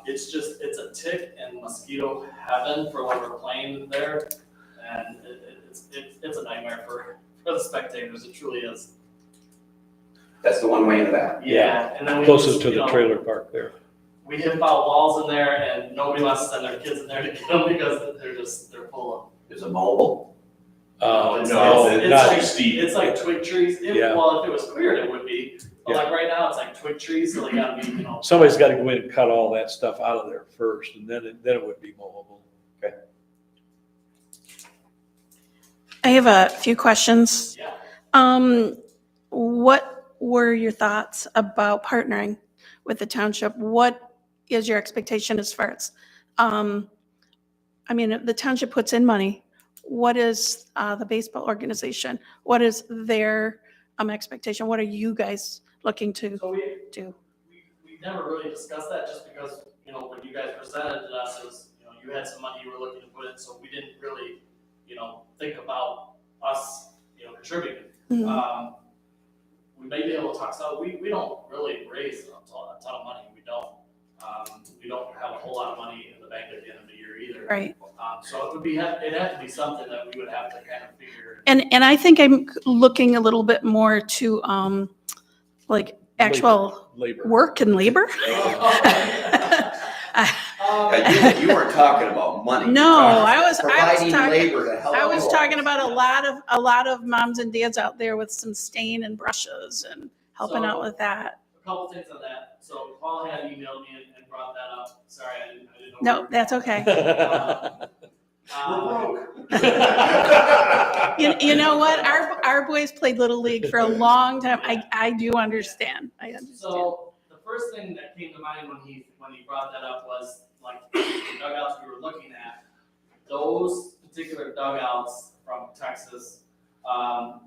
It's a tick and mosquito heaven for when we're playing there. And it's a nightmare for the spectators, it truly is. That's the one way into that. Yeah, and then we Closest just, to the trailer park there. we hit foul walls in there, and nobody wants to send their kids in there to get them because they're full Is it mobile? of. it's not- too steep. It's like twig trees. Yeah. Well, if it was cleared, it would be. But Yeah. like right now, it's like twig trees, so they gotta be, Somebody's got to go in and cut all that stuff out of there first, and then it would be mowable. I have a few questions. Yeah. What were your thoughts about partnering with the township? What is your expectation as far as I mean, the township puts in money. What is the baseball organization? What is their expectation? What are you guys looking to So do? we never really discussed that just because, you know, when you guys presented to us, it was, you know, you had some money you were looking to put in, so we didn't really, you know, think about us, you know, contributing. Mhm. We may be able to talk, so we don't really raise a ton of money, we don't. We don't have a whole lot of money in the bank at the end of the year either. Right. So it would be, it'd have to be something that we would have to kind of figure. And I think I'm looking a little bit more to like actual Labor. work and labor. Yeah, you weren't talking about money. You're No, talking- I was providing talking- labor to help. I was you. talking about a lot of moms and dads out there with some stain and brushes and helping out with that. A couple things on that. So Paul had emailed me and brought that up. Sorry, I didn't know. No, that's okay. You know what? Our boys played Little League for a long time. I do understand. I understand. So the first thing that came to mind when he brought that up was like the dugouts we were looking at. Those particular dugouts from Texas,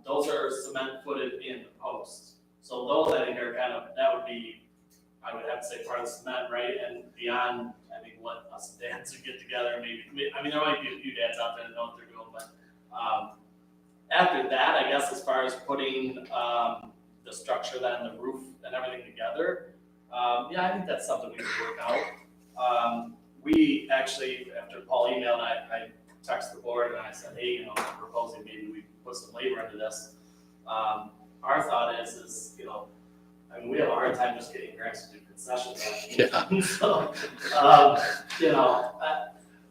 those are cement footed in the post. So those I think are kind of, that would be, I would have to say part of the cement, right? And beyond, I mean, what us dads would get together, maybe, I mean, there might be a few dads out there that know what they're doing, but after that, I guess as far as putting the structure, then the roof and everything together, yeah, I think that's something we could work out. We actually, after Paul emailed, I texted the board and I said, hey, you know, I'm proposing maybe we put some labor into this. Our thought is, you know, I mean, we have a hard time just getting grants to do concessions. Yeah. So, you know,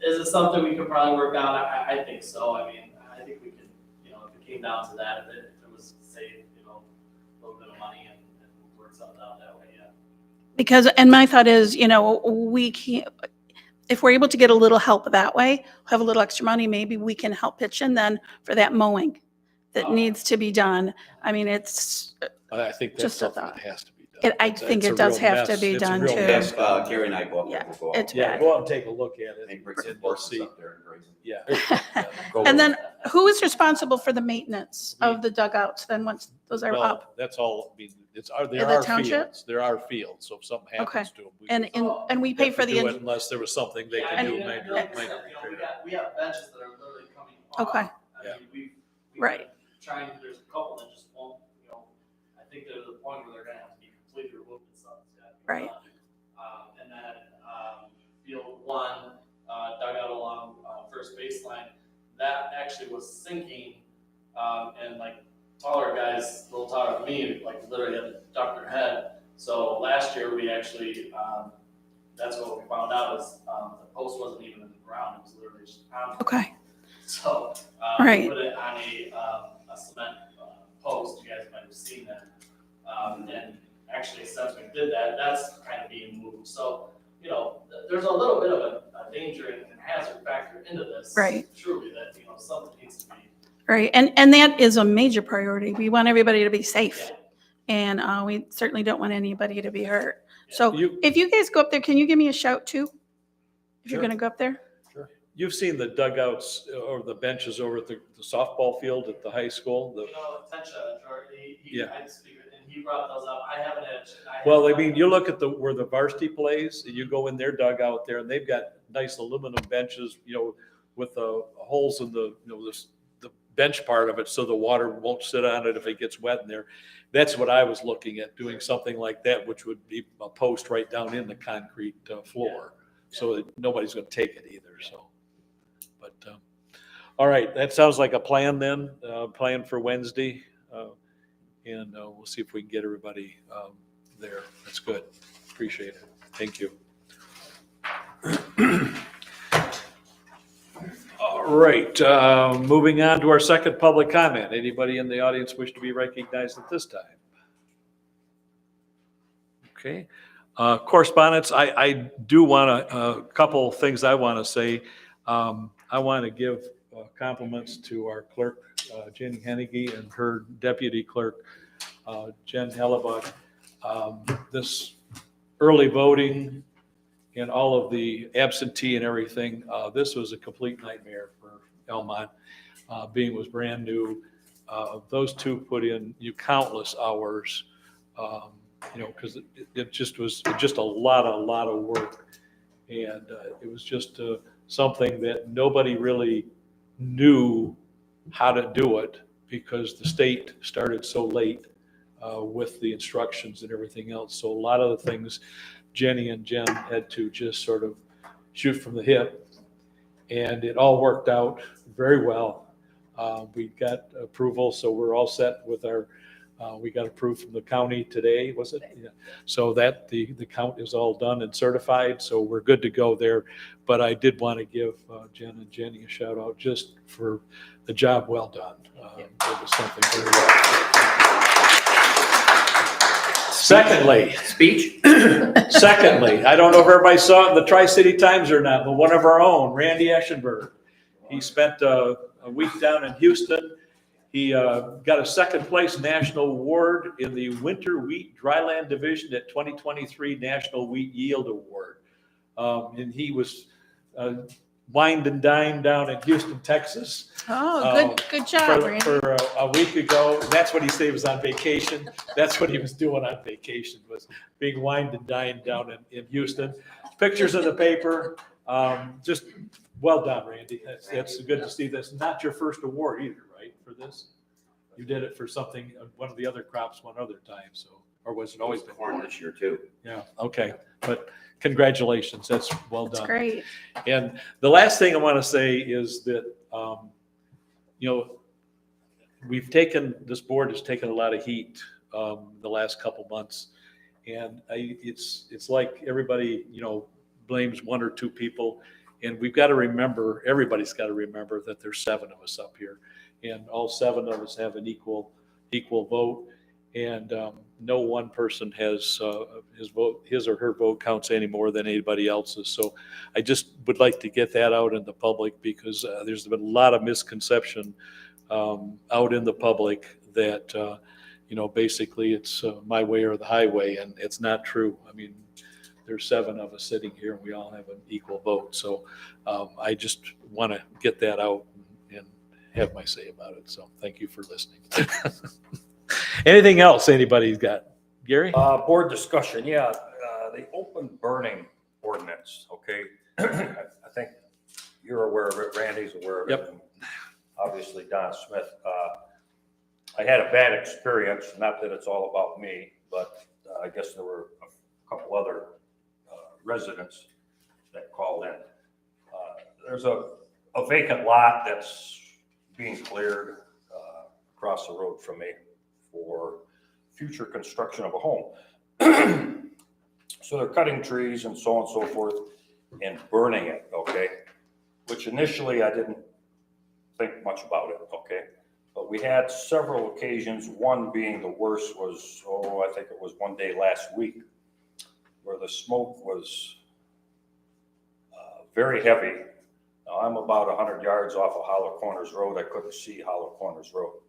is it something we could probably work out? I think so. I mean, I think we could, you know, if it came down to that, if it was, say, you know, a little bit of money and work something out that way, yeah. Because, and my thought is, you know, we can't, if we're able to get a little help that way, have a little extra money, maybe we can help pitch in then for that mowing that needs to be done. I mean, it's, I think that's Just a something thought. that has to be done. I It's a- think it's it a does real have to mess. be It's a done real too. mess. Gary and I go up there. Yeah, we'll go out it's there. Yeah, go out and take a look at it. And bring some and we'll horses see. up there and graze them. Yeah. Go and then who is responsible for the maintenance of the dugouts then once those are Well, up? that's all, I mean, there In the are township? fields, there are fields, so if something Okay. happens to them. we And we pay have for to the, do it Unless there was something they Yeah, could I do. mean, minor- like I minor said, you know, repair. we have benches that are literally coming off. Okay. I mean, we Right. trying, there's a couple that just won't, you know, I think there's a point where they're gonna have to be completely removed and stuff. It's gotta be Right. done. And then, field one, dugout along, first baseline, that actually was sinking, and like taller guys, a little taller than me, like literally had to duck their head. So last year, we actually, that's what we found out is, the post wasn't even in the ground, it was literally just on. okay, So, Right. we put it on a cement post, you guys might have seen that. And actually, since we did that, that's kind of being moved. So, you know, there's a little bit of a danger and hazard factor into this. Right. Truly, that, you know, something needs to be. right. And that is a major priority. We want everybody to be safe. Yeah. And we certainly don't want anybody to be hurt. So You- if you guys go up there, can you give me a shout too? If you're Sure. gonna go up there? You've seen the dugouts or the benches over at the softball field at the high school? You know, attention, Jordan, Yeah. I speak, and he brought those up. I haven't had. Well, I mean, you look at where the varsity plays, and you go in their dugout there, and they've got nice aluminum benches, you know, with the holes in the, you know, the bench part of it, so the water won't sit on it if it gets wet in there. That's what I was looking at, doing something like that, which would be a post right down in the concrete floor, so that nobody's gonna take it either, so. But, all right, that sounds like a plan then, plan for Wednesday. And we'll see if we can get everybody there. That's good. Appreciate it. Thank you. All right, moving on to our second public comment. Anybody in the audience wish to be recognized at this time? Okay. Correspondence, I do want a couple things I want to say. I want to give compliments to our clerk, Jenny Hennigy, and her deputy clerk, Jen Hellebuck. This early voting and all of the absentee and everything, this was a complete nightmare for Elmont. Being it was brand new, those two put in countless hours, because it just was just a lot of work. And it was just something that nobody really knew how to do it because the state started so late with the instructions and everything else. So a lot of the things Jenny and Jen had to just sort of shoot from the hip, and it all worked out very well. We got approval, so we're all set with our, we got approved from the county today, was it? Yeah. So that the count is all done and certified, so we're good to go there. But I did want to give Jen and Jenny a shout out just for the job well done. It was something very well. Secondly, I don't know if everybody saw it in the Tri-City Times or not, but one of our own, Randy Eschenberg, he spent a week down in Houston. He got a second place national award in the Winter Wheat Dryland Division at 2023 National Wheat Yield Award. And he was wined and dined down in Houston, Texas. Oh, good job, Randy. For a week ago. That's what he said, he was on vacation. That's what he was doing on vacation, was being wined and dined down in Houston. Pictures in the paper. Just well done, Randy. It's good to see this. Not your first award either, right, for this? You did it for something, one of the other crops one other time, so, or was it always been corn this year too? Yeah, okay. But congratulations, that's well done. That's great. And the last thing I want to say is that, this board has taken a lot of heat the last couple months. And it's like everybody, blames one or two people. And we've got to remember, everybody's got to remember that there's 7 of us up here. And all 7 of us have an equal vote. And no one person has his or her vote counts any more than anybody else's. So I just would like to get that out in the public, because there's been a lot of misconception out in the public that basically it's my way or the highway, and it's not true. I mean, there's 7 of us sitting here, and we all have an equal vote. So I just want to get that out and have my say about it. So thank you for listening. Anything else anybody's got? Gary? Board discussion, the open burning ordinance, okay? I think you're aware of it, Randy's aware of it. Yep. And obviously Don Smith. I had a bad experience, not that it's all about me, but I guess there were a couple other residents that called in. There's a vacant lot that's being cleared across the road from me for future construction of a home. So they're cutting trees and so on and so forth and burning it, okay? Which initially I didn't think much about it, okay? But we had several occasions, one being the worst was, I think it was one day last week, where the smoke was very heavy. Now, I'm about 100 yards off of Hollow Corners Road. I couldn't see Hollow Corners Road.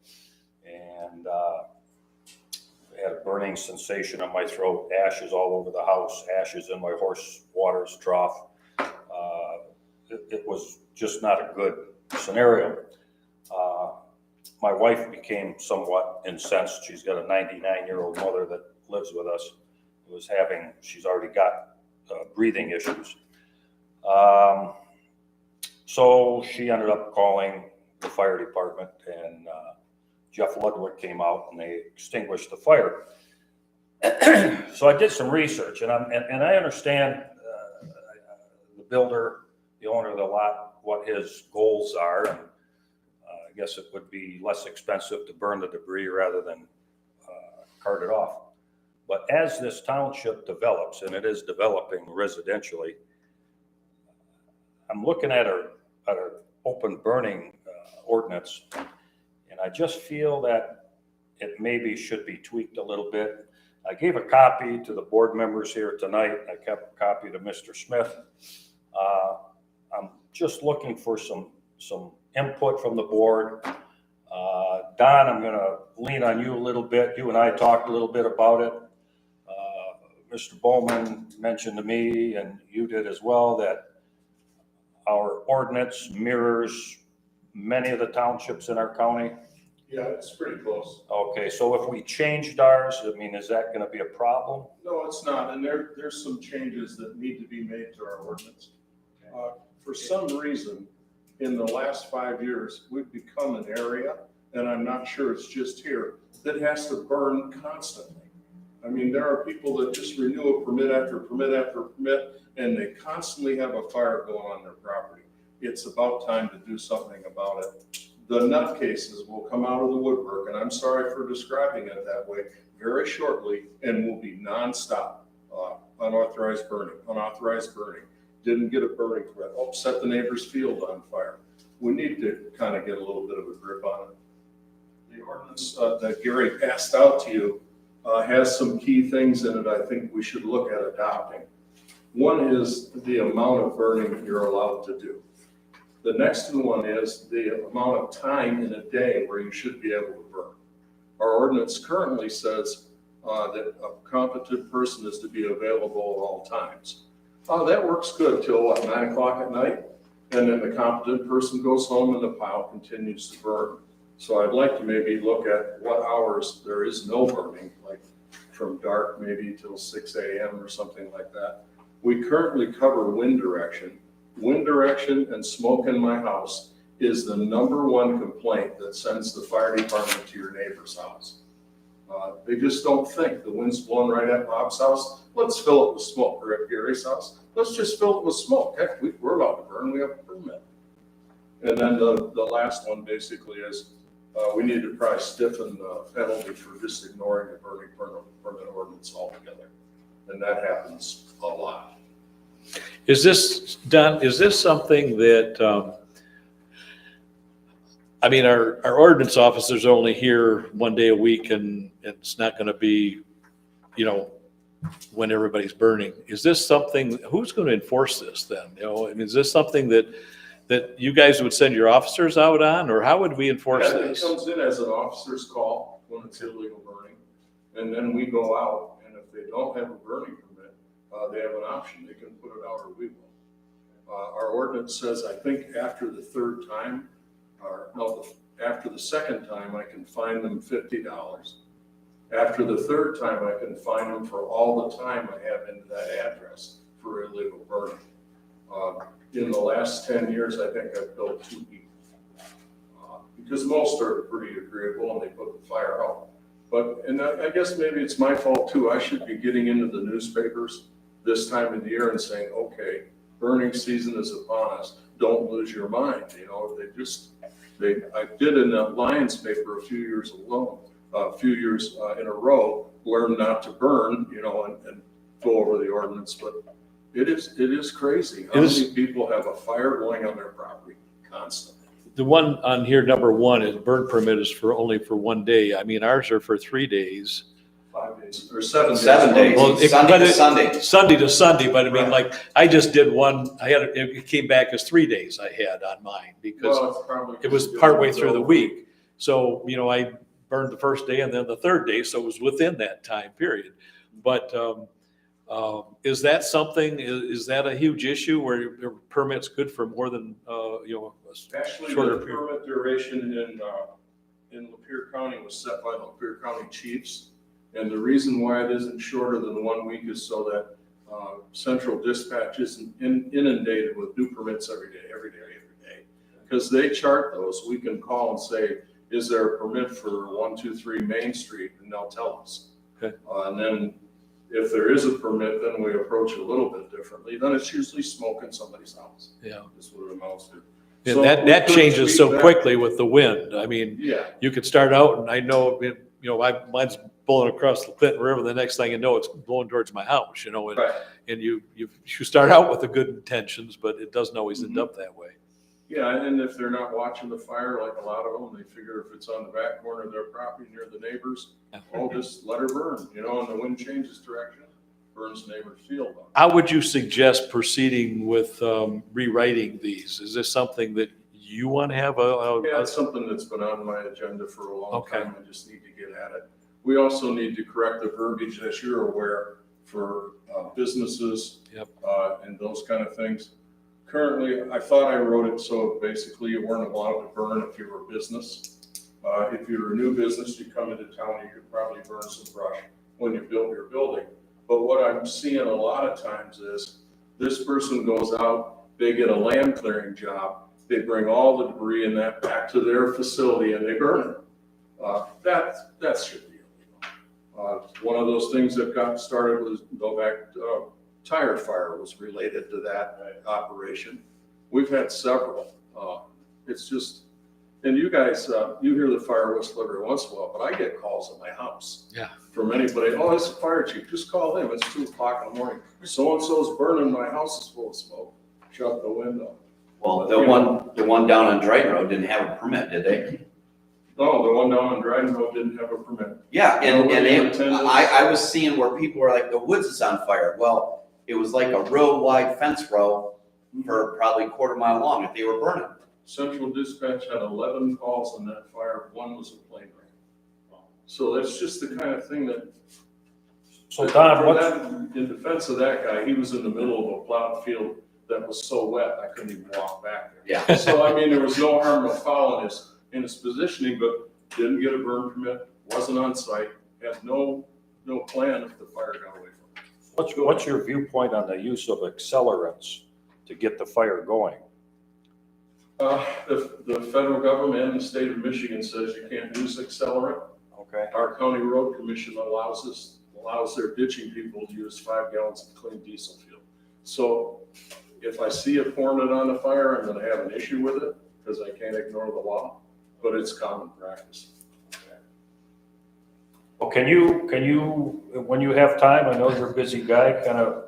And I had a burning sensation in my throat, ashes all over the house, ashes in my horse water's trough. It was just not a good scenario. My wife became somewhat incensed. She's got a 99-year-old mother that lives with us she's already got breathing issues. So she ended up calling the fire department, and Jeff Ludwig came out and they extinguished the fire. So I did some research, and I understand the builder, the owner of the lot, what his goals are, and I guess it would be less expensive to burn the debris rather than cart it off. But as this township develops, and it is developing residentially, I'm looking at our open burning ordinance, and I just feel that it maybe should be tweaked a little bit. I gave a copy to the board members here tonight. I kept a copy to Mr. Smith. I'm just looking for some input from the board. Don, I'm going to lean on you a little bit. You and I talked a little bit about it. Mr. Bowman mentioned to me, and you did as well, that our ordinance mirrors many of the townships in our county. Yeah, it's pretty close. Okay, so if we changed ours, I mean, is that gonna be a problem? No, it's not, and there's some changes that need to be made to our ordinance. For some reason, in the last 5 years, we've become an area, and I'm not sure it's just here, that has to burn constantly. I mean, there are people that just renew a permit after permit after permit, and they constantly have a fire going on their property. It's about time to do something about it. The nutcases will come out of the woodwork, and I'm sorry for describing it that way, very shortly, and will be nonstop. Unauthorized burning, didn't get a burning permit, oh, set the neighbor's field on fire. We need to kind of get a little bit of a grip on it. The ordinance that Gary passed out to you has some key things in it I think we should look at adopting. One is the amount of burning you're allowed to do. The next one is the amount of time in a day where you should be able to burn. Our ordinance currently says that a competent person is to be available at all times. That works good till what, 9 o'clock at night? And then the competent person goes home and the pile continues to burn. So I'd like to maybe look at what hours there is no burning, like from dark maybe till 6 a.m. or something like that. We currently cover wind direction. Wind direction and smoke in my house is the #1 complaint that sends the fire department to your neighbor's house. They just don't think the wind's blowing right at Bob's house. Let's fill it with smoke. Or at Gary's house, let's just fill it with smoke. Heck, we're allowed to burn. We have a permit. And then the last one basically is we need to probably stiffen the penalty for just ignoring the burning permit ordinance altogether. And that happens a lot. Is this something that, I mean, our ordinance officers are only here 1 day a week, and it's not gonna be, you know, when everybody's burning. Is this something, who's gonna enforce this then? You know, I mean, is this something that you guys would send your officers out on, or how would we enforce Yeah, this? it comes in as an officer's call when it's illegal burning. And then we go out, and if they don't have a burning permit, they have an option. They can put it out or we will. Our ordinance says, I think after the third time, after the second time, I can fine them $50. After the third time, I can fine them for all the time I have into that address for illegal burning. In the last 10 years, I think I've billed 2 people. Because most are pretty agreeable and they put the fire out. And I guess maybe it's my fault too. I should be getting into the newspapers this time of the year and saying, okay, burning season is upon us. Don't lose your mind. You know, I did in the Lions paper a few years in a row, learn not to burn, you know, and go over the ordinance. But it is crazy. How many people have a fire going on their property constantly? The one on here, #1, is burn permit is only for 1 day. I mean, ours are for 3 days. 5 days or 7 days. 7 days, Well, Sunday to Sunday. Sunday to Sunday, but I mean, Right. like, I just did one, it came back as 3 days I had on mine, because Well, it's probably it was partway through the week. So, you know, I burned the first day and then the third day, so it was within that time period. But is that something, is that a huge issue where your permit's good for more than, you know, Actually, shorter the period? permit duration in Lapeer County was set by the Lapeer County chiefs. And the reason why it isn't shorter than 1 week is so that central dispatch isn't inundated with new permits every day. Because they chart those, we can call and say, is there a permit for 123 Main Street? And they'll tell us. Okay. And then if there is a permit, then we approach it a little bit differently. Then it's usually smoke in somebody's house. Yeah. That's what it amounts to. And So that we could changes tweak so that. quickly with the wind. I mean, Yeah. you could start out, and I know, you know, mine's blowing across the Clinton River. The next thing you know, it's blowing towards my house, you know, and, Right. and you start out with the good intentions, but it doesn't always end Mhm. up that way. Yeah, and if they're not watching the fire, like a lot of them, they figure if it's on the back corner of their property near the neighbors, oh, just let her burn, you know, and the wind changes direction, burns the neighbor's field up. How would you suggest proceeding with rewriting these? Is this something that you want to have Yeah, it's something that's been on my agenda for a long time. I just need to get at it. We also need to correct the verbiage, as you're aware, for businesses. Yep. And those kind of things. Currently, I thought I wrote it so basically you weren't allowed to burn if you were a business. If you're a new business, you come into town, you could probably burn some brush when you build your building. But what I'm seeing a lot of times is this person goes out, they get a land clearing job, they bring all the debris and that back to their facility and they burn it. That should be illegal. One of those things that got started was tire fire was related to that operation. We've had several. It's just, and you guys, you hear the fire whistle every once in a while, but I get calls at my house. Yeah. From anybody, oh, it's the fire chief, just call him, it's 2 o'clock in the morning. So-and-so's burning, my house is full of smoke. Shut the window. Well, the one down on Dryden Road didn't have a permit, did they? No, the one down on Dryden Road didn't have a permit. Yeah, and Nobody I was seeing where people were like, the woods is on fire. Well, it was like a real wide fence row for probably a quarter mile long that they were burning. Central Dispatch had 11 calls on that fire, 1 was a plane wreck. So that's just the kind of thing that. So Don, For what's, that, in defense of that guy, he was in the middle of a plowed field that was so wet, I couldn't even walk back there. Yeah. So, I mean, there was no harm, no foul in his positioning, but didn't get a burn permit, wasn't on site, had no plan if the fire got away from him. what's your viewpoint on the use of accelerants to get the fire going? The federal government and the state of Michigan says you can't use accelerant. Okay. Our county road commission allows their ditching people to use 5 gallons of clean diesel fuel. So if I see it pouring it on the fire, I'm gonna have an issue with it, because I can't ignore the law, but it's common practice. Well, can you, when you have time, I know you're a busy guy, kind of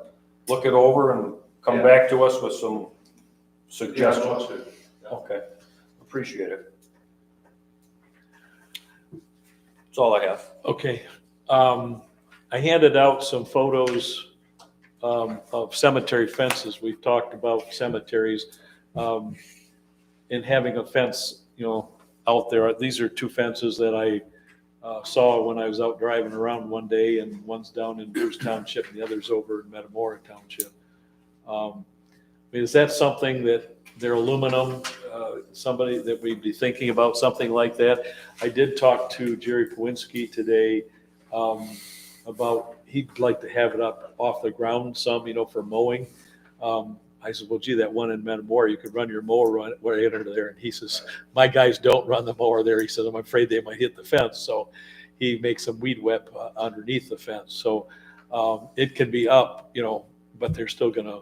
look it over and come Yeah. back to us with some Yeah, suggestions? that's it. Okay, appreciate it. That's all I have. Okay. I handed out some photos of cemetery fences. We've talked about cemeteries and having a fence, out there. These are 2 fences that I saw when I was out driving around one day, and one's down in Bruce Township and the other's over in Metamora Township. Is that something that they're aluminum, somebody that we'd be thinking about something like that? I did talk to Jerry Powinski today about he'd like to have it up off the ground some, for mowing. I said, well, gee, that one in Metamora, you could run your mower right under there. And he says, my guys don't run the mower there. He says, I'm afraid they might hit the fence. So he makes some weed whip underneath the fence. So it can be up, but they're still gonna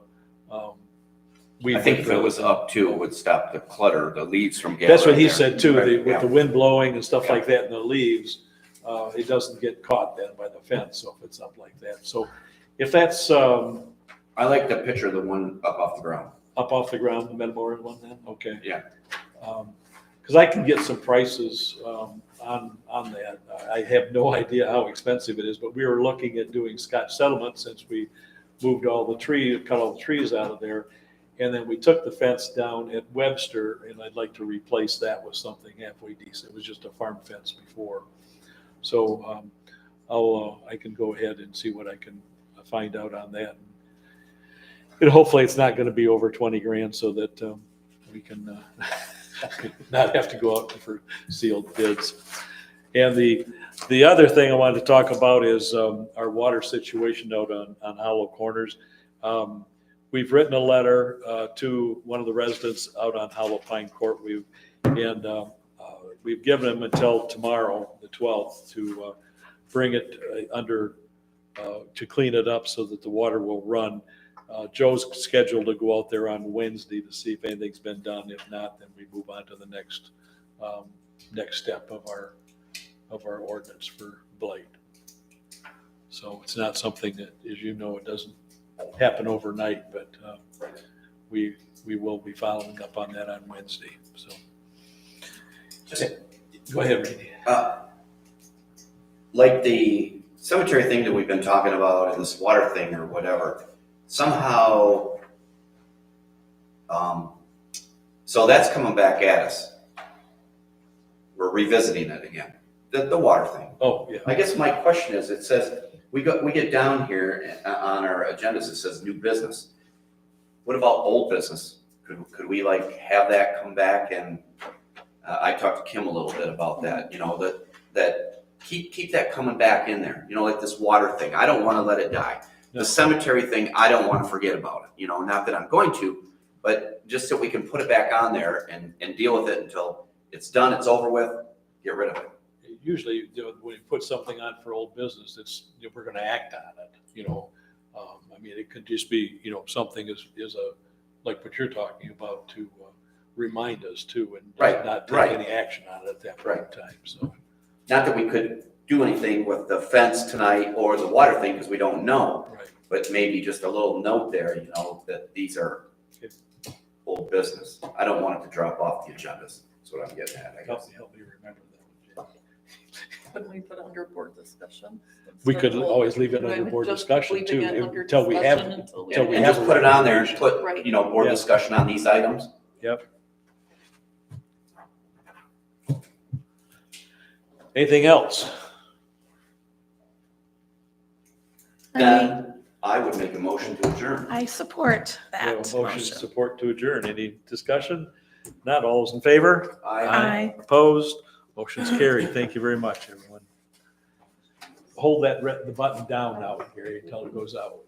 weed I think whip if it was up too, it would stop the clutter, the leaves from getting. That's what right he there. said too, Right, with the wind blowing and stuff like that in the leaves, it doesn't get caught then by the fence, so if it's up like that. So if that's I like the picture of the one up off the ground. up off the ground, the Metamora one then, okay. Yeah. Because I can get some prices on that. I have no idea how expensive it is, but we were looking at doing Scotch Settlement since we moved cut all the trees out of there. And then we took the fence down at Webster, and I'd like to replace that with something halfway decent. It was just a farm fence before. So I can go ahead and see what I can find out on that. And hopefully it's not going to be over 20 grand so that we can not have to go out for sealed bids. And the other thing I wanted to talk about is our water situation out on Hollow Corners. We've written a letter to one of the residents out on Hollow Pine Court. We've given them until tomorrow, the 12th, to bring it to clean it up so that the water will run. Joe's scheduled to go out there on Wednesday to see if anything's been done. If not, then we move on to the next step of our ordinance for blight. So it's not something that, as you know, it doesn't happen overnight, but we will be following up on that on Wednesday. So go ahead, Randy. Like the cemetery thing that we've been talking about and this water thing or whatever, somehow, so that's coming back at us. We're revisiting it again, the water thing. Oh, yeah. I guess my question is, it says we get down here on our agendas, it says new business. What about old business? Could we like have that come back? And I talked to Kim a little bit about that, you know, that keep that coming back in there, you know, like this water thing. I don't want to let it die. No. The cemetery thing, I don't want to forget about it, you know, not that I'm going to, but just so we can put it back on there and deal with it until it's done, it's over with, get rid of it. Usually, you know, when you put something on for old business, it's, you know, we're gonna act on it, you know. I mean, it could just be, you know, something is like what you're talking about to remind us to, and Right, not take right. any action on it at that point in time, so. Not that we could do anything with the fence tonight or the water thing, because we don't know, Right. but maybe just a little note there, you know, that these are old business. I don't want it to drop off the agendas, that's what I'm getting at, I guess. Help me remember that. Couldn't we put under board discussion? We instead could of- always leave it under board Just discussion leaving too, it under until we have, discussion until we until have- we And have just a put it on there and recommendation. put, Right. you know, board Yeah. discussion on these items. Yep. Anything else? Then I would make a motion to adjourn. I support We have that a motion motion. support to adjourn. Any discussion? Not all those in favor? Aye. Opposed? Motion's carried. Thank you very much, everyone. Hold the button down now, Gary, until it goes out.